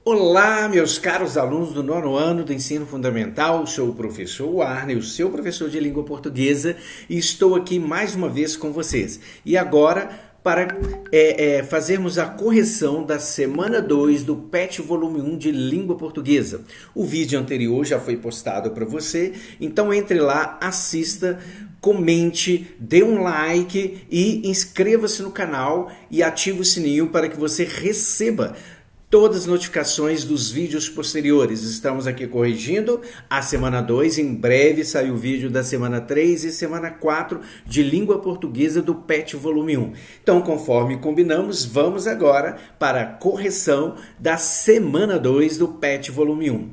Olá, meus caros alunos do nono ano do ensino fundamental, sou o professor Warney, o seu professor de língua portuguesa, e estou aqui mais uma vez com vocês. E agora, para fazermos a correção da semana 2 do PET volume 1 de língua portuguesa. O vídeo anterior já foi postado para você, então entre lá, assista, comente, dê um like e inscreva-se no canal e ative o sininho para que você receba todas as notificações dos vídeos posteriores. Estamos aqui corrigindo a semana 2, em breve sai o vídeo da semana 3 e semana 4 de língua portuguesa do PET volume 1. Então, conforme combinamos, vamos agora para a correção da semana 2 do PET volume 1.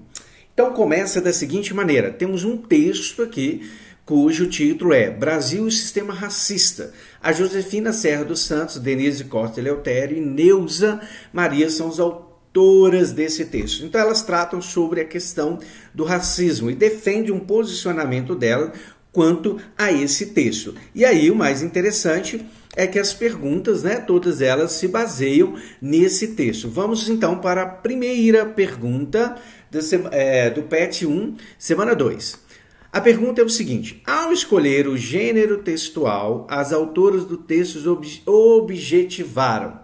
Então, começa da seguinte maneira, temos um texto aqui cujo título é Brasil e Sistema Racista. A Josefina Serra dos Santos, Denise Costa Eleutério e Neuza Maria são os autoras desse texto. Então elas tratam sobre a questão do racismo e defendem um posicionamento dela quanto a esse texto. E aí o mais interessante é que as perguntas, todas elas se baseiam nesse texto. Vamos então para a primeira pergunta do PET 1, semana 2. A pergunta é o seguinte: ao escolher o gênero textual, as autoras do texto objetivaram.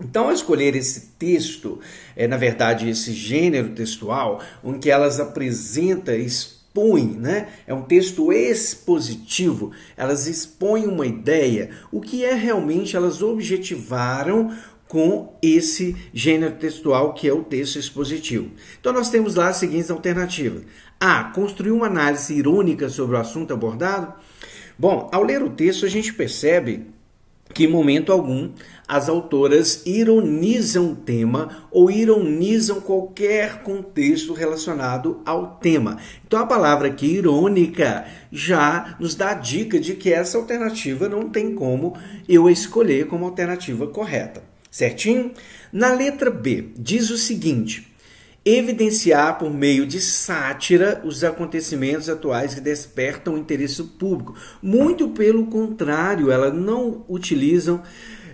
Então, ao escolher esse texto, na verdade, esse gênero textual, em que elas apresentam, expõem, é um texto expositivo, elas expõem uma ideia, o que é realmente elas objetivaram com esse gênero textual que é o texto expositivo. Então, nós temos lá as seguintes alternativas. A. Construir uma análise irônica sobre o assunto abordado. Bom, ao ler o texto, a gente percebe que, em momento algum, as autoras ironizam o tema ou ironizam qualquer contexto relacionado ao tema. Então, a palavra aqui, irônica, já nos dá a dica de que essa alternativa não tem como eu escolher como alternativa correta. Certinho? Na letra B, diz o seguinte: evidenciar por meio de sátira os acontecimentos atuais que despertam o interesse público. Muito pelo contrário, elas não utilizam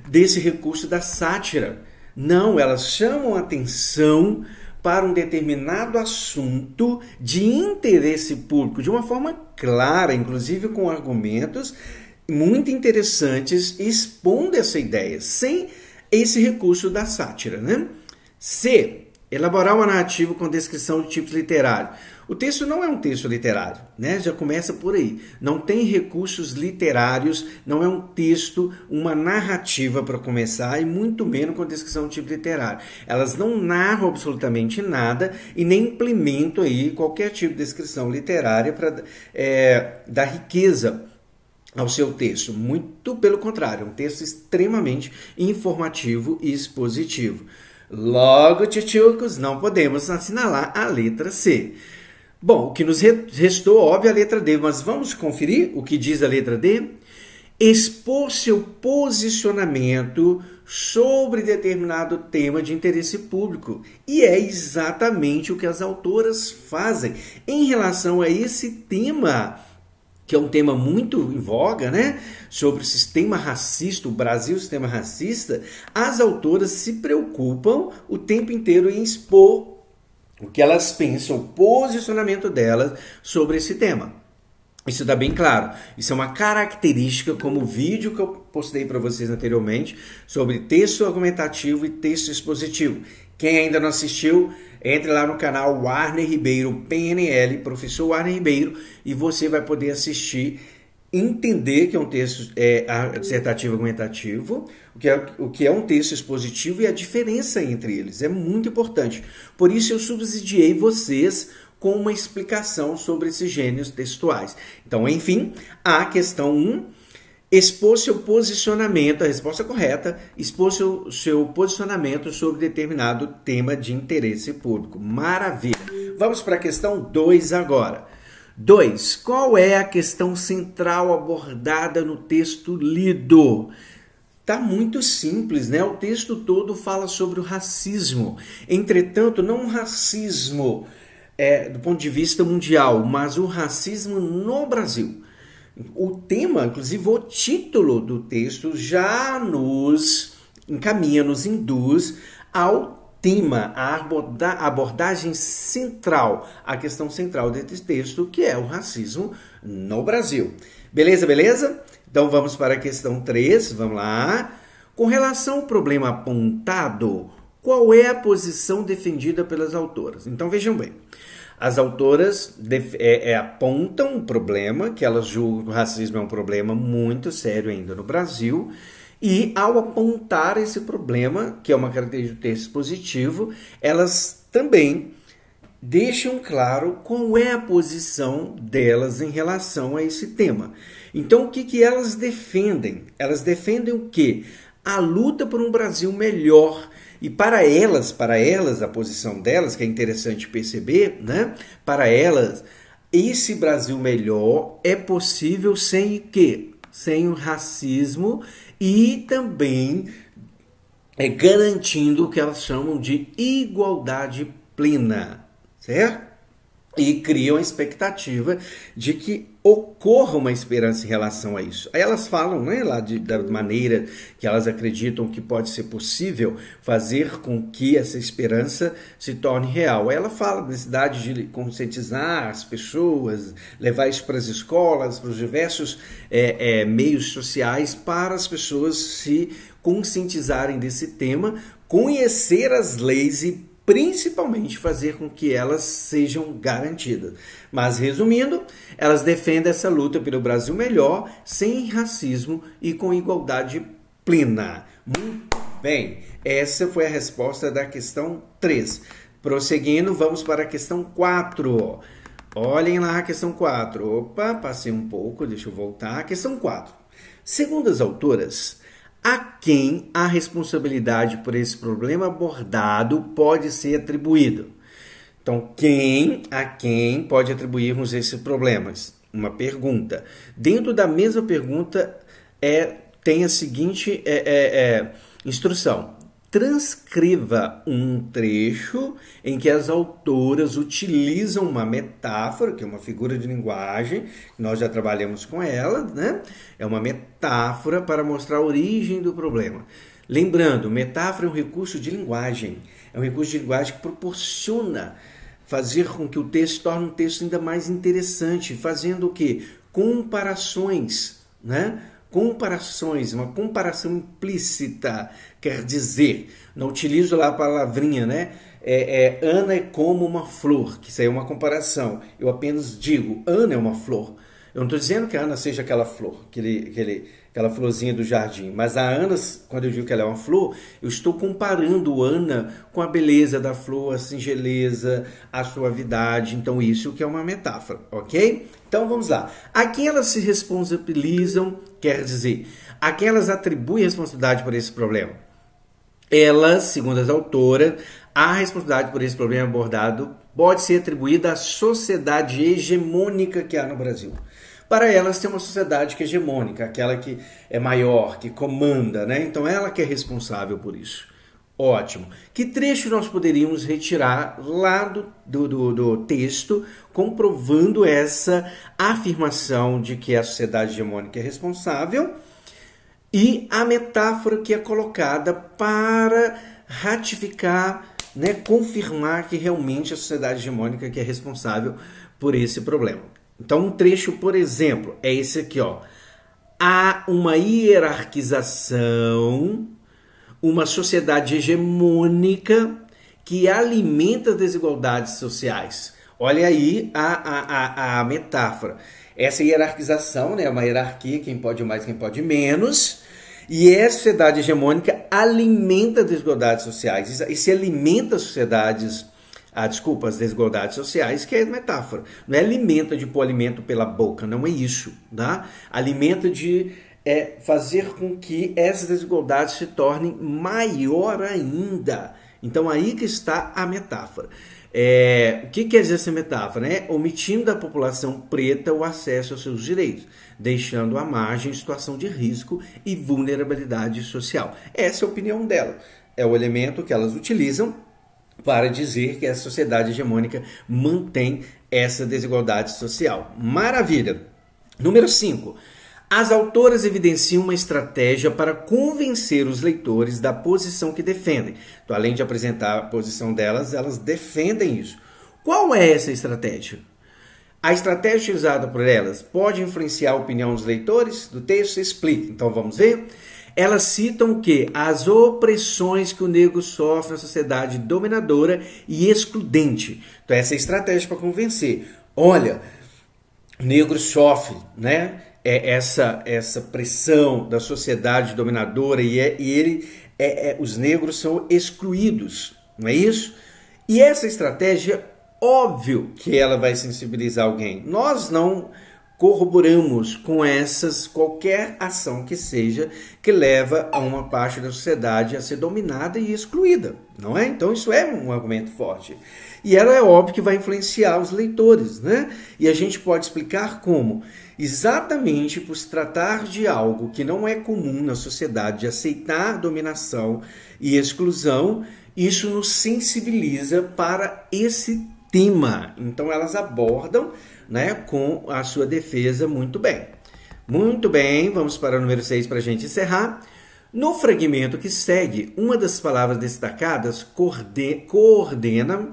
desse recurso da sátira. Não, elas chamam atenção para um determinado assunto de interesse público, de uma forma clara, inclusive com argumentos muito interessantes, expondo essa ideia, sem esse recurso da sátira. C. Elaborar uma narrativa com descrição de tipos literários. O texto não é um texto literário, já começa por aí. Não tem recursos literários, não é um texto, uma narrativa para começar, e muito menos com descrição de tipo literário. Elas não narram absolutamente nada e nem implementam aí qualquer tipo de descrição literária para dar riqueza ao seu texto. Muito pelo contrário, é um texto extremamente informativo e expositivo. Logo, tchutchucos, não podemos assinalar a letra C. Bom, o que nos restou, óbvio, a letra D, mas vamos conferir o que diz a letra D? Expor seu posicionamento sobre determinado tema de interesse público. E é exatamente o que as autoras fazem em relação a esse tema, que é um tema muito em voga, sobre o sistema racista, o Brasil, o sistema racista. As autoras se preocupam o tempo inteiro em expor o que elas pensam, o posicionamento delas sobre esse tema. Isso está bem claro. Isso é uma característica, como o vídeo que eu postei para vocês anteriormente, sobre texto argumentativo e texto expositivo. Quem ainda não assistiu, entre lá no canal Warney Ribeiro PNL, professor Warney Ribeiro, e você vai poder assistir, entender que é um texto dissertativo argumentativo, o que é um texto expositivo e a diferença entre eles. É muito importante. Por isso eu subsidiei vocês com uma explicação sobre esses gêneros textuais. Então, enfim, a questão 1, expor seu posicionamento, a resposta correta, expor seu posicionamento sobre determinado tema de interesse público. Maravilha! Vamos para a questão 2 agora. 2. Qual é a questão central abordada no texto lido? Tá muito simples, O texto todo fala sobre o racismo. Entretanto, não o racismo do ponto de vista mundial, mas o racismo no Brasil. O tema, inclusive o título do texto, já nos encaminha, nos induz ao tema, a abordagem central, a questão central desse texto, que é o racismo no Brasil. Beleza, beleza? Então vamos para a questão 3, vamos lá. Com relação ao problema apontado, qual é a posição defendida pelas autoras? Então vejam bem, as autoras apontam um problema, que elas julgam que o racismo é um problema muito sério ainda no Brasil, e ao apontar esse problema, que é uma característica do texto positivo, elas também deixam claro qual é a posição delas em relação a esse tema. Então, o que elas defendem? Elas defendem o quê? A luta por um Brasil melhor. E para elas, a posição delas, que é interessante perceber, né? Para elas, esse Brasil melhor é possível sem o quê? Sem o racismo e também garantindo o que elas chamam de igualdade plena, certo? E criam a expectativa de que ocorra uma esperança em relação a isso. Aí elas falam, né, lá da maneira que elas acreditam que pode ser possível fazer com que essa esperança se torne real. Aí ela fala da necessidade de conscientizar as pessoas, levar isso para as escolas, para os diversos meios sociais, para as pessoas se conscientizarem desse tema, conhecer as leis e principalmente fazer com que elas sejam garantidas. Mas, resumindo, elas defendem essa luta pelo Brasil melhor, sem racismo e com igualdade plena. Muito bem, essa foi a resposta da questão 3. Prosseguindo, vamos para a questão 4. Olhem lá a questão 4. Opa, passei um pouco, deixa eu voltar. A questão 4. Segundo as autoras, a quem a responsabilidade por esse problema abordado pode ser atribuído? Então, a quem pode atribuirmos esses problemas? Uma pergunta. Dentro da mesma pergunta tem a seguinte instrução. Transcreva um trecho em que as autoras utilizam uma metáfora, que é uma figura de linguagem, nós já trabalhamos com ela, né? É uma metáfora para mostrar a origem do problema. Lembrando, metáfora é um recurso de linguagem, é um recurso de linguagem que proporciona fazer com que o texto se torne um texto ainda mais interessante, fazendo o quê? Comparações, né? Comparações, uma comparação implícita, quer dizer, não utilizo lá a palavrinha, né? Ana é como uma flor, que isso aí é uma comparação. Eu apenas digo, Ana é uma flor. Eu não estou dizendo que a Ana seja aquela flor, aquela florzinha do jardim, mas a Ana, quando eu digo que ela é uma flor, eu estou comparando Ana com a beleza da flor, a singeleza, a suavidade. Então isso que é uma metáfora, ok? Então vamos lá. A quem elas se responsabilizam, quer dizer, a quem elas atribuem responsabilidade por esse problema? Elas, segundo as autoras, a responsabilidade por esse problema abordado pode ser atribuída à sociedade hegemônica que há no Brasil. Para elas, tem uma sociedade que é hegemônica, aquela que é maior, que comanda, né? Então, ela que é responsável por isso. Ótimo. Que trecho nós poderíamos retirar lá do texto, comprovando essa afirmação de que a sociedade hegemônica é responsável e a metáfora que é colocada para ratificar, né, confirmar que realmente a sociedade hegemônica que é responsável por esse problema. Então, um trecho, por exemplo, é esse aqui, ó. Há uma hierarquização, uma sociedade hegemônica que alimenta as desigualdades sociais. Olha aí a metáfora. Essa hierarquização, né, é uma hierarquia, quem pode mais, quem pode menos, e essa sociedade hegemônica alimenta as desigualdades sociais. E se alimenta as sociedades, as desigualdades sociais, que é metáfora. Não é alimenta de pôr alimento pela boca, não é isso, tá? Alimenta de fazer com que essas desigualdades se tornem maior ainda. Então aí que está a metáfora. O que quer dizer essa metáfora? Omitindo da população preta o acesso aos seus direitos, deixando à margem situação de risco e vulnerabilidade social. Essa é a opinião dela. É o elemento que elas utilizam para dizer que a sociedade hegemônica mantém essa desigualdade social. Maravilha! Número 5. As autoras evidenciam uma estratégia para convencer os leitores da posição que defendem. Então, além de apresentar a posição delas, elas defendem isso. Qual é essa estratégia? A estratégia utilizada por elas pode influenciar a opinião dos leitores do texto? Explica. Então, vamos ver? Elas citam o quê? As opressões que o negro sofre na sociedade dominadora e excludente. Então, essa é a estratégia para convencer. Olha, o negro sofre, né? Essa pressão da sociedade dominadora os negros são excluídos, não é isso? E essa estratégia, óbvio que ela vai sensibilizar alguém. Nós não corroboramos com qualquer ação que seja que leva a uma parte da sociedade a ser dominada e excluída, não é? Então isso é um argumento forte. E ela é óbvio que vai influenciar os leitores, né? E a gente pode explicar como, exatamente por se tratar de algo que não é comum na sociedade, de aceitar dominação e exclusão, isso nos sensibiliza para esse tema. Então elas abordam, né, com a sua defesa muito bem. Muito bem, vamos para o número 6 para a gente encerrar. No fragmento que segue, uma das palavras destacadas coordena,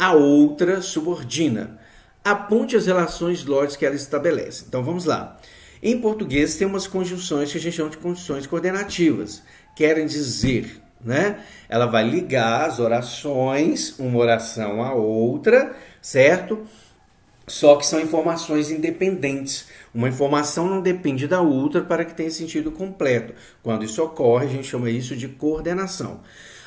a outra subordina. Aponte as relações lógicas que ela estabelece. Então vamos lá. Em português tem umas conjunções que a gente chama de conjunções coordenativas. Querem dizer, né? Ela vai ligar as orações, uma oração à outra, certo? Só que são informações independentes. Uma informação não depende da outra para que tenha sentido completo. Quando isso ocorre, a gente chama isso de coordenação.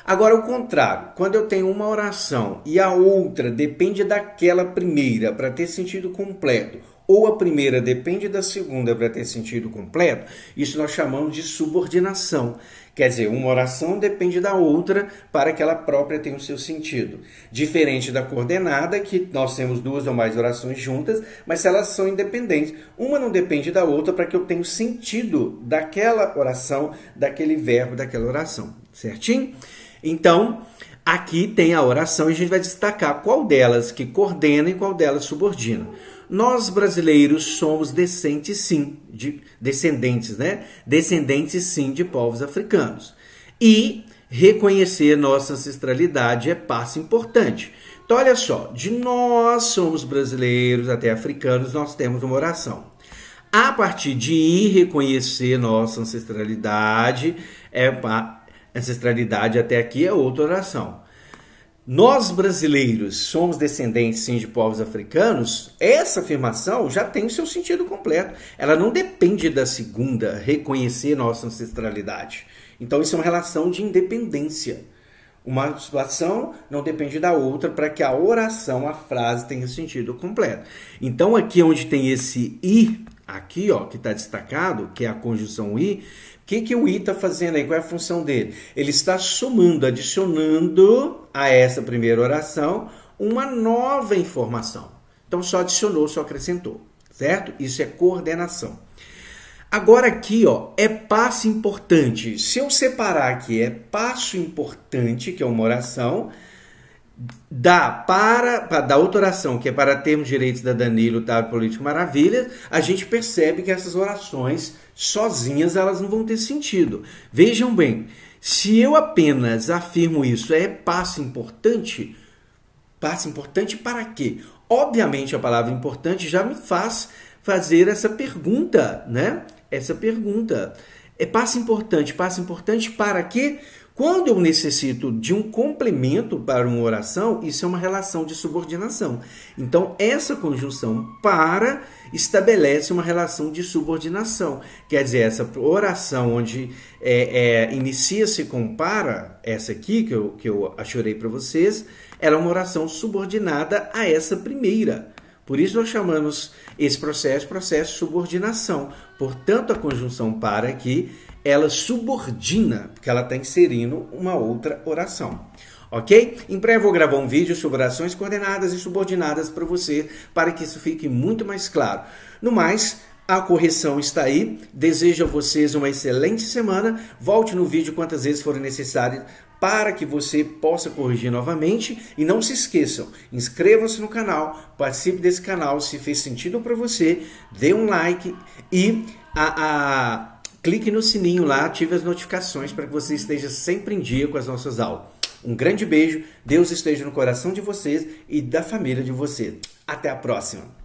Agora, o contrário, quando eu tenho uma oração e a outra depende daquela primeira para ter sentido completo, ou a primeira depende da segunda para ter sentido completo, isso nós chamamos de subordinação. Quer dizer, uma oração depende da outra para que ela própria tenha o seu sentido. Diferente da coordenada, que nós temos duas ou mais orações juntas, mas elas são independentes. Uma não depende da outra para que eu tenha o sentido daquela oração, daquele verbo, daquela oração. Certinho? Então, aqui tem a oração e a gente vai destacar qual delas que coordena e qual delas subordina. Nós brasileiros somos descendentes sim de povos africanos. E reconhecer nossa ancestralidade é passo importante. Então, olha só, de nós somos brasileiros até africanos, nós temos uma oração. A partir de reconhecer nossa ancestralidade, ancestralidade até aqui é outra oração. Nós brasileiros somos descendentes sim de povos africanos, essa afirmação já tem o seu sentido completo. Ela não depende da segunda, reconhecer nossa ancestralidade. Então isso é uma relação de independência. Uma situação não depende da outra para que a oração, a frase tenha sentido completo. Então aqui onde tem esse i, aqui ó, que está destacado, que é a conjunção i, o que o i está fazendo aí? Qual é a função dele? Ele está somando, adicionando a essa primeira oração uma nova informação. Então só adicionou, só acrescentou, certo? Isso é coordenação. Agora aqui, ó, é passo importante. Se eu separar aqui, é passo importante, que é uma oração, da outra oração, que é para termos direitos da Danilo, lutar político maravilha, a gente percebe que essas orações sozinhas elas não vão ter sentido. Vejam bem, se eu apenas afirmo isso, é passo importante para quê? Obviamente a palavra importante já me faz fazer essa pergunta, né? Essa pergunta. É passo importante para quê? Quando eu necessito de um complemento para uma oração, isso é uma relação de subordinação. Então, essa conjunção para estabelece uma relação de subordinação. Quer dizer, essa oração onde inicia-se com para, essa aqui que eu achorei para vocês, ela é uma oração subordinada a essa primeira. Por isso nós chamamos esse processo de subordinação. Portanto, a conjunção para aqui, ela subordina, porque ela está inserindo uma outra oração. Ok? Em breve eu vou gravar um vídeo sobre orações coordenadas e subordinadas para você, para que isso fique muito mais claro. No mais, a correção está aí. Desejo a vocês uma excelente semana. Volte no vídeo quantas vezes forem necessárias para que você possa corrigir novamente. E não se esqueçam, inscrevam-se no canal, participe desse canal. Se fez sentido para você, dê um like e clique no sininho lá, ative as notificações para que você esteja sempre em dia com as nossas aulas. Um grande beijo, Deus esteja no coração de vocês e da família de vocês. Até a próxima!